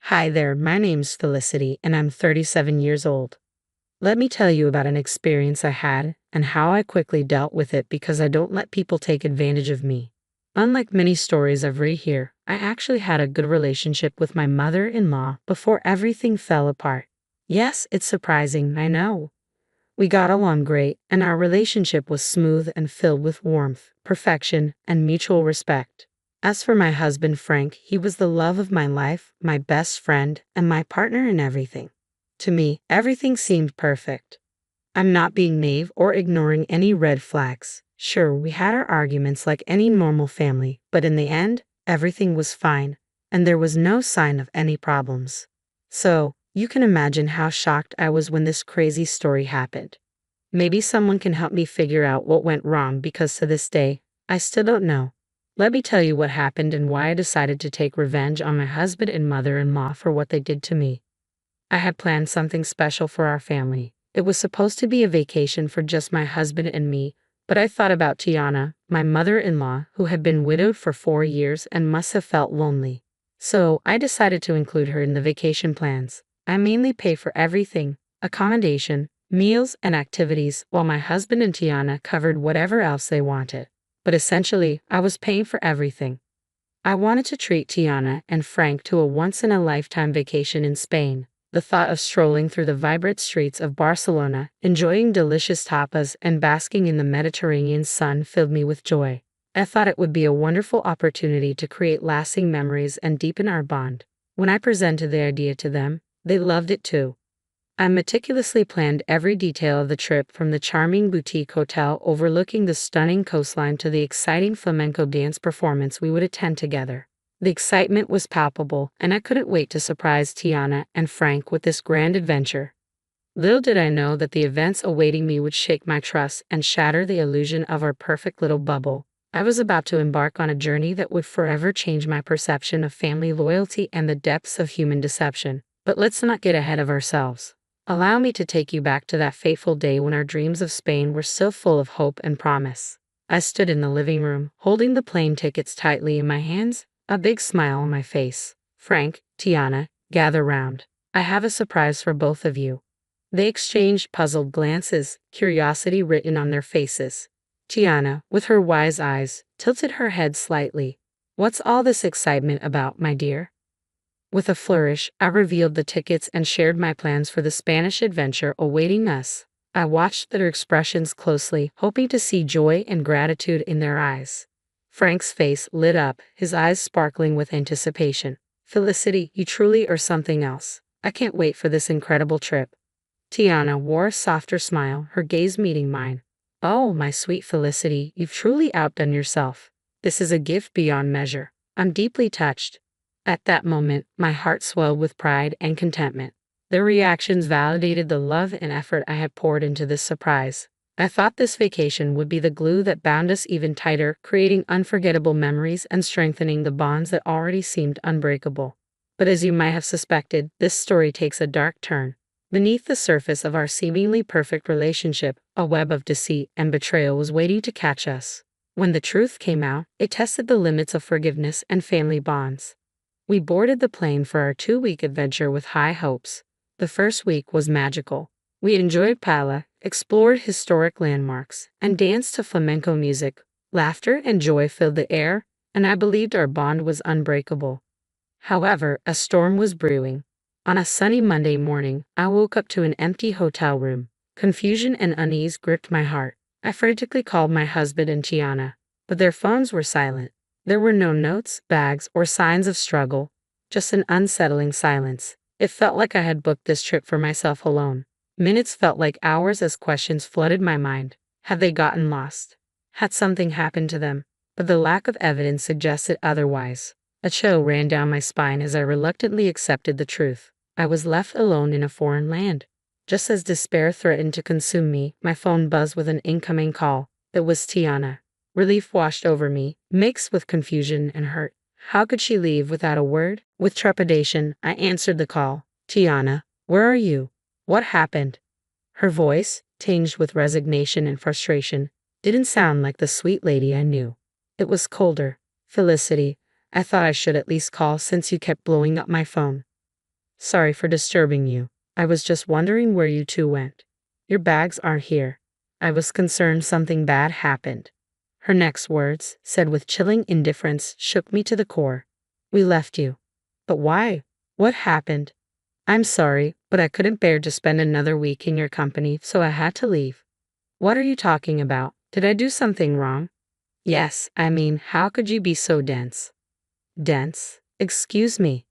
Hi there, my name's Felicity, and I'm 37 years old. Let me tell you about an experience I had and how I quickly dealt with it because I don't let people take advantage of me. Unlike many stories I've read here, I actually had a good relationship with my mother-in-law before everything fell apart. Yes, it's surprising, I know. We got along great, and our relationship was smooth and filled with warmth, perfection, and mutual respect. As for my husband Frank, he was the love of my life, my best friend, and my partner in everything. To me, everything seemed perfect. I'm not being naive or ignoring any red flags. Sure, we had our arguments like any normal family, but in the end, everything was fine, and there was no sign of any problems. So, you can imagine how shocked I was when this crazy story happened. Maybe someone can help me figure out what went wrong because to this day, I still don't know. Let me tell you what happened and why I decided to take revenge on my husband and mother-in-law for what they did to me. I had planned something special for our family. It was supposed to be a vacation for just my husband and me, but I thought about Tiana, my mother-in-law, who had been widowed for 4 years and must have felt lonely. So, I decided to include her in the vacation plans. I mainly pay for everything: accommodation, meals, and activities, while my husband and Tiana covered whatever else they wanted. But essentially, I was paying for everything. I wanted to treat Tiana and Frank to a once-in-a-lifetime vacation in Spain. The thought of strolling through the vibrant streets of Barcelona, enjoying delicious tapas, and basking in the Mediterranean sun filled me with joy. I thought it would be a wonderful opportunity to create lasting memories and deepen our bond. When I presented the idea to them, they loved it too. I meticulously planned every detail of the trip, from the charming boutique hotel overlooking the stunning coastline to the exciting flamenco dance performance we would attend together. The excitement was palpable, and I couldn't wait to surprise Tiana and Frank with this grand adventure. Little did I know that the events awaiting me would shake my trust and shatter the illusion of our perfect little bubble. I was about to embark on a journey that would forever change my perception of family loyalty and the depths of human deception. But let's not get ahead of ourselves. Allow me to take you back to that fateful day when our dreams of Spain were still full of hope and promise. I stood in the living room, holding the plane tickets tightly in my hands, a big smile on my face. Frank, Tiana, gather round. I have a surprise for both of you. They exchanged puzzled glances, curiosity written on their faces. Tiana, with her wise eyes, tilted her head slightly. What's all this excitement about, my dear? With a flourish, I revealed the tickets and shared my plans for the Spanish adventure awaiting us. I watched their expressions closely, hoping to see joy and gratitude in their eyes. Frank's face lit up, his eyes sparkling with anticipation. Felicity, you truly are something else. I can't wait for this incredible trip. Tiana wore a softer smile, her gaze meeting mine. Oh, my sweet Felicity, you've truly outdone yourself. This is a gift beyond measure. I'm deeply touched. At that moment, my heart swelled with pride and contentment. Their reactions validated the love and effort I had poured into this surprise. I thought this vacation would be the glue that bound us even tighter, creating unforgettable memories and strengthening the bonds that already seemed unbreakable. But as you might have suspected, this story takes a dark turn. Beneath the surface of our seemingly perfect relationship, a web of deceit and betrayal was waiting to catch us. When the truth came out, it tested the limits of forgiveness and family bonds. We boarded the plane for our 2-week adventure with high hopes. The first week was magical. We enjoyed paella, explored historic landmarks, and danced to flamenco music. Laughter and joy filled the air, and I believed our bond was unbreakable. However, a storm was brewing. On a sunny Monday morning, I woke up to an empty hotel room. Confusion and unease gripped my heart. I frantically called my husband and Tiana, but their phones were silent. There were no notes, bags, or signs of struggle, just an unsettling silence. It felt like I had booked this trip for myself alone. Minutes felt like hours as questions flooded my mind. Had they gotten lost? Had something happened to them? But the lack of evidence suggested otherwise. A chill ran down my spine as I reluctantly accepted the truth. I was left alone in a foreign land. Just as despair threatened to consume me, my phone buzzed with an incoming call. It was Tiana. Relief washed over me, mixed with confusion and hurt. How could she leave without a word? With trepidation, I answered the call. Tiana, where are you? What happened? Her voice, tinged with resignation and frustration, didn't sound like the sweet lady I knew. It was colder. Felicity, I thought I should at least call since you kept blowing up my phone. Sorry for disturbing you. I was just wondering where you two went. Your bags aren't here. I was concerned something bad happened. Her next words, said with chilling indifference, shook me to the core. We left you. But why? What happened? I'm sorry, but I couldn't bear to spend another week in your company, so I had to leave. What are you talking about? Did I do something wrong? Yes, I mean, how could you be so dense? Dense? Excuse me.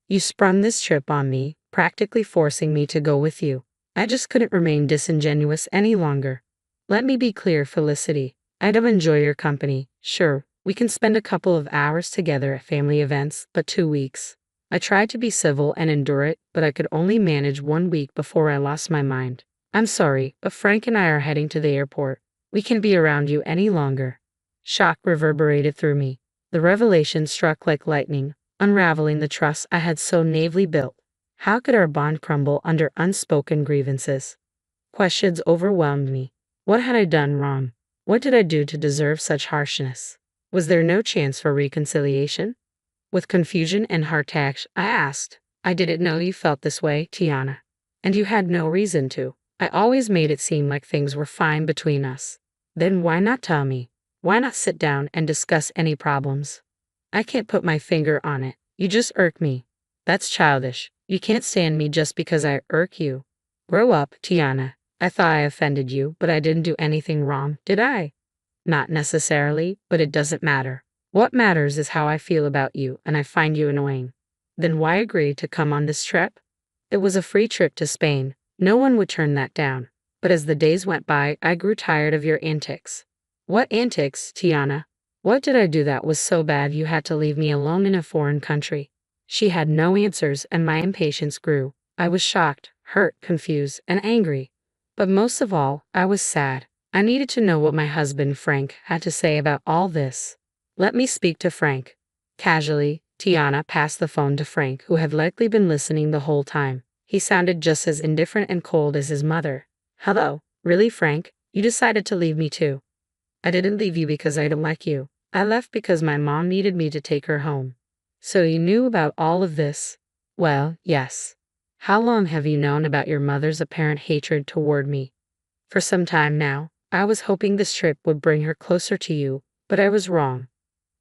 You sprung this trip on me, practically forcing me to go with you. I just couldn't remain disingenuous any longer. Let me be clear, Felicity. I do enjoy your company. Sure, we can spend a couple of hours together at family events, but 2 weeks. I tried to be civil and endure it, but I could only manage 1 week before I lost my mind. I'm sorry, but Frank and I are heading to the airport. We can't be around you any longer. Shock reverberated through me. The revelation struck like lightning, unraveling the trust I had so naively built. How could our bond crumble under unspoken grievances? Questions overwhelmed me. What had I done wrong? What did I do to deserve such harshness? Was there no chance for reconciliation? With confusion and heart ache, I asked, I didn't know you felt this way, Tiana. And you had no reason to. I always made it seem like things were fine between us. Then why not tell me? Why not sit down and discuss any problems? I can't put my finger on it. You just irk me. That's childish. You can't stand me just because I irk you. Grow up, Tiana. I thought I offended you, but I didn't do anything wrong, did I? Not necessarily, but it doesn't matter. What matters is how I feel about you, and I find you annoying. Then why agree to come on this trip? It was a free trip to Spain. No one would turn that down. But as the days went by, I grew tired of your antics. What antics, Tiana? What did I do that was so bad you had to leave me alone in a foreign country? She had no answers, and my impatience grew. I was shocked, hurt, confused, and angry. But most of all, I was sad. I needed to know what my husband, Frank, had to say about all this. Let me speak to Frank. Casually, Tiana passed the phone to Frank, who had likely been listening the whole time. He sounded just as indifferent and cold as his mother. Hello, really, Frank? You decided to leave me too. I didn't leave you because I don't like you. I left because my mom needed me to take her home. So you knew about all of this? Well, yes. How long have you known about your mother's apparent hatred toward me? For some time now. I was hoping this trip would bring her closer to you, but I was wrong.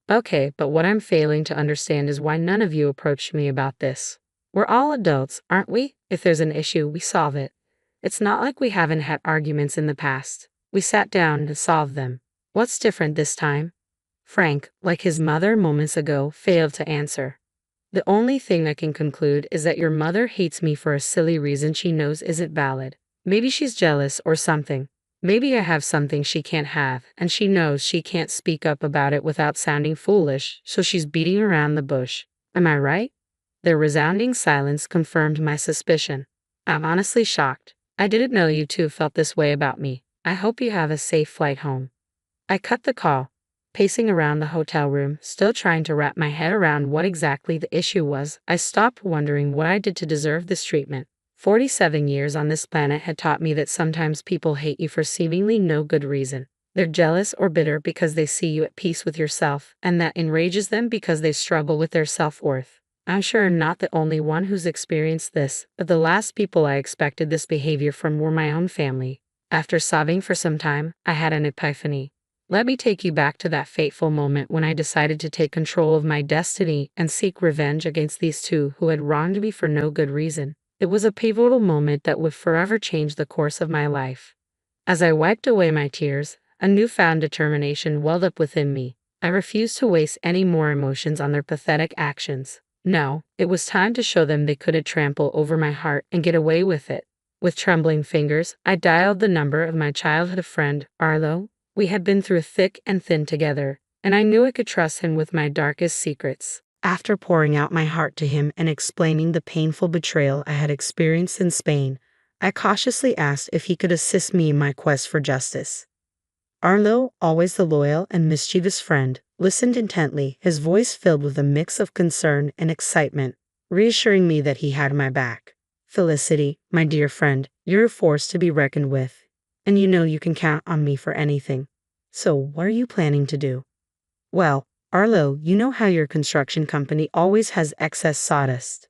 Okay, but what I'm failing to understand is why none of you approached me about this. We're all adults, aren't we? If there's an issue, we solve it. It's not like we haven't had arguments in the past. We sat down and solved them. What's different this time? Frank, like his mother moments ago, failed to answer. The only thing I can conclude is that your mother hates me for a silly reason she knows isn't valid. Maybe she's jealous or something. Maybe I have something she can't have, and she knows she can't speak up about it without sounding foolish, so she's beating around the bush. Am I right? Their resounding silence confirmed my suspicion. I'm honestly shocked. I didn't know you two felt this way about me. I hope you have a safe flight home. I cut the call, pacing around the hotel room, still trying to wrap my head around what exactly the issue was. I stopped wondering what I did to deserve this treatment. 47 years on this planet had taught me that sometimes people hate you for seemingly no good reason. They're jealous or bitter because they see you at peace with yourself, and that enrages them because they struggle with their self-worth. I'm sure I'm not the only one who's experienced this, but the last people I expected this behavior from were my own family. After sobbing for some time, I had an epiphany. Let me take you back to that fateful moment when I decided to take control of my destiny and seek revenge against these two who had wronged me for no good reason. It was a pivotal moment that would forever change the course of my life. As I wiped away my tears, a newfound determination welled up within me. I refused to waste any more emotions on their pathetic actions. No, it was time to show them they couldn't trample over my heart and get away with it. With trembling fingers, I dialed the number of my childhood friend, Arlo. We had been through thick and thin together, and I knew I could trust him with my darkest secrets. After pouring out my heart to him and explaining the painful betrayal I had experienced in Spain, I cautiously asked if he could assist me in my quest for justice. Arlo, always the loyal and mischievous friend, listened intently, his voice filled with a mix of concern and excitement, reassuring me that he had my back. Felicity, my dear friend, you're a force to be reckoned with, and you know you can count on me for anything. So what are you planning to do? Well, Arlo, you know how your construction company always has excess sawdust.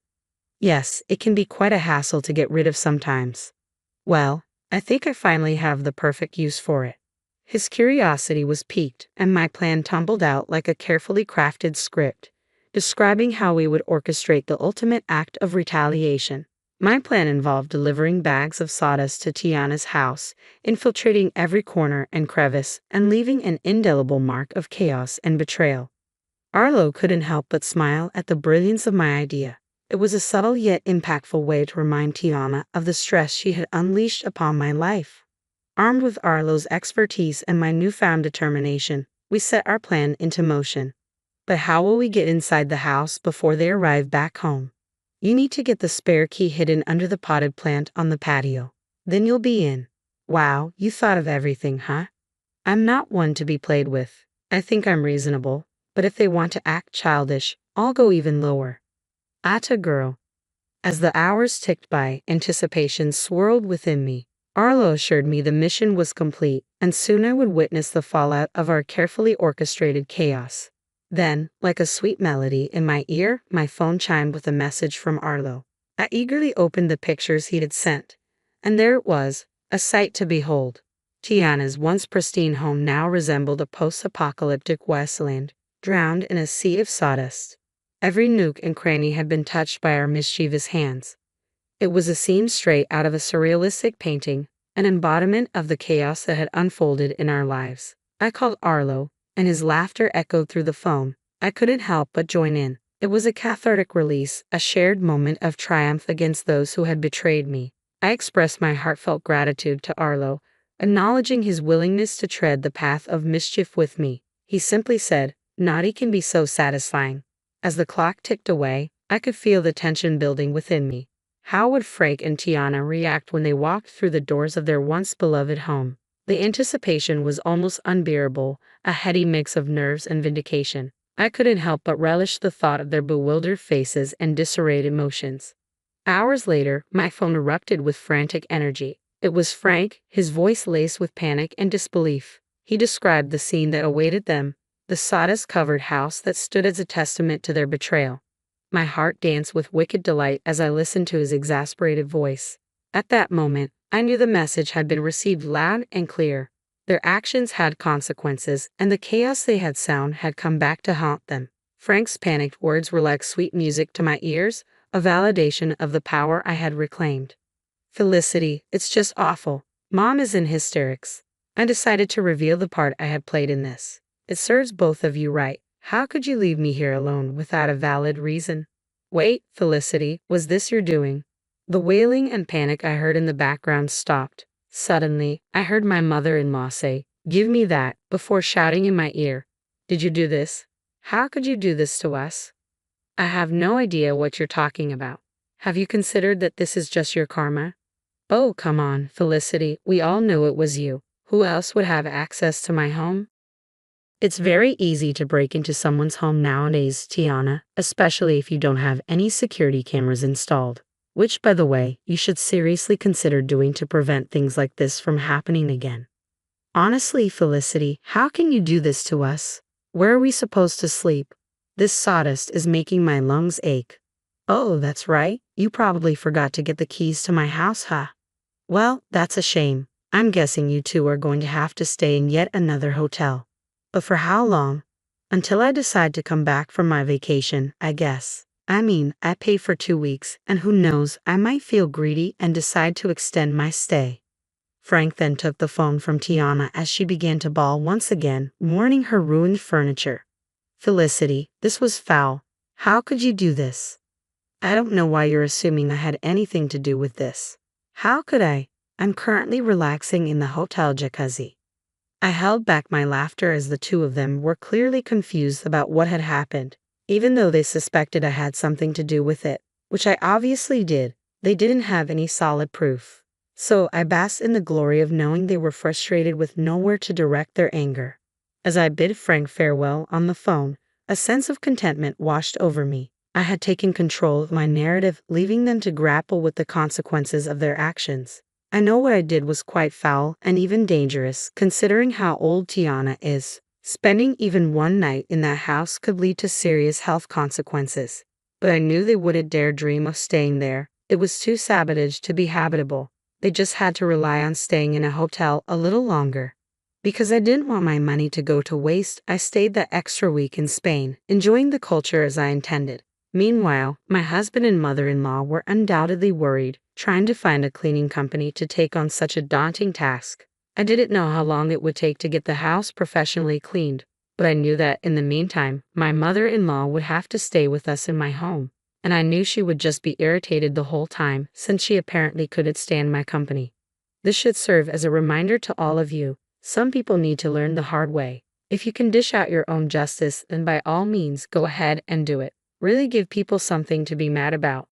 Yes, it can be quite a hassle to get rid of sometimes. Well, I think I finally have the perfect use for it. His curiosity was piqued, and my plan tumbled out like a carefully crafted script, describing how we would orchestrate the ultimate act of retaliation. My plan involved delivering bags of sawdust to Tiana's house, infiltrating every corner and crevice, and leaving an indelible mark of chaos and betrayal. Arlo couldn't help but smile at the brilliance of my idea. It was a subtle yet impactful way to remind Tiana of the stress she had unleashed upon my life. Armed with Arlo's expertise and my newfound determination, we set our plan into motion. But how will we get inside the house before they arrive back home? You need to get the spare key hidden under the potted plant on the patio. Then you'll be in. Wow, you thought of everything, huh? I'm not one to be played with. I think I'm reasonable, but if they want to act childish, I'll go even lower. Atta girl. As the hours ticked by, anticipation swirled within me. Arlo assured me the mission was complete, and soon I would witness the fallout of our carefully orchestrated chaos. Then, like a sweet melody in my ear, my phone chimed with a message from Arlo. I eagerly opened the pictures he had sent, and there it was, a sight to behold. Tiana's once pristine home now resembled a post-apocalyptic wasteland, drowned in a sea of sawdust. Every nook and cranny had been touched by our mischievous hands. It was a scene straight out of a surrealistic painting, an embodiment of the chaos that had unfolded in our lives. I called Arlo, and his laughter echoed through the phone. I couldn't help but join in. It was a cathartic release, a shared moment of triumph against those who had betrayed me. I expressed my heartfelt gratitude to Arlo, acknowledging his willingness to tread the path of mischief with me. He simply said, "Naughty can be so satisfying." As the clock ticked away, I could feel the tension building within me. How would Frank and Tiana react when they walked through the doors of their once beloved home? The anticipation was almost unbearable, a heady mix of nerves and vindication. I couldn't help but relish the thought of their bewildered faces and disarrayed emotions. Hours later, my phone erupted with frantic energy. It was Frank, his voice laced with panic and disbelief. He described the scene that awaited them, the sawdust-covered house that stood as a testament to their betrayal. My heart danced with wicked delight as I listened to his exasperated voice. At that moment, I knew the message had been received loud and clear. Their actions had consequences, and the chaos they had sown had come back to haunt them. Frank's panicked words were like sweet music to my ears, a validation of the power I had reclaimed. "Felicity, it's just awful. Mom is in hysterics." I decided to reveal the part I had played in this. "It serves both of you right. How could you leave me here alone without a valid reason?" "Wait, Felicity, was this your doing?" The wailing and panic I heard in the background stopped. Suddenly, I heard my mother-in-law say, "Give me that," before shouting in my ear, "Did you do this? How could you do this to us?" "I have no idea what you're talking about. Have you considered that this is just your karma?" "Oh, come on, Felicity, we all know it was you. Who else would have access to my home?" It's very easy to break into someone's home nowadays, Tiana, especially if you don't have any security cameras installed. Which, by the way, you should seriously consider doing to prevent things like this from happening again. Honestly, Felicity, how can you do this to us? Where are we supposed to sleep? This sawdust is making my lungs ache. Oh, that's right. You probably forgot to get the keys to my house, huh? Well, that's a shame. I'm guessing you two are going to have to stay in yet another hotel. But for how long? Until I decide to come back from my vacation, I guess. I mean, I pay for 2 weeks, and who knows, I might feel greedy and decide to extend my stay. Frank then took the phone from Tiana as she began to bawl once again, mourning her ruined furniture. "Felicity, this was foul. How could you do this? I don't know why you're assuming I had anything to do with this. How could I? I'm currently relaxing in the hotel jacuzzi." I held back my laughter as the two of them were clearly confused about what had happened. Even though they suspected I had something to do with it, which I obviously did, they didn't have any solid proof. So I basked in the glory of knowing they were frustrated with nowhere to direct their anger. As I bid Frank farewell on the phone, a sense of contentment washed over me. I had taken control of my narrative, leaving them to grapple with the consequences of their actions. I know what I did was quite foul and even dangerous, considering how old Tiana is. Spending even one night in that house could lead to serious health consequences. but I knew they wouldn't dare dream of staying there. It was too savage to be habitable. They just had to rely on staying in a hotel a little longer. Because I didn't want my money to go to waste, I stayed that extra week in Spain, enjoying the culture as I intended. Meanwhile, my husband and mother-in-law were undoubtedly worried, trying to find a cleaning company to take on such a daunting task. I didn't know how long it would take to get the house professionally cleaned, but I knew that in the meantime, my mother-in-law would have to stay with us in my home, and I knew she would just be irritated the whole time since she apparently couldn't stand my company. This should serve as a reminder to all of you. Some people need to learn the hard way. If you can dish out your own justice, then by all means go ahead and do it. Really give people something to be mad about.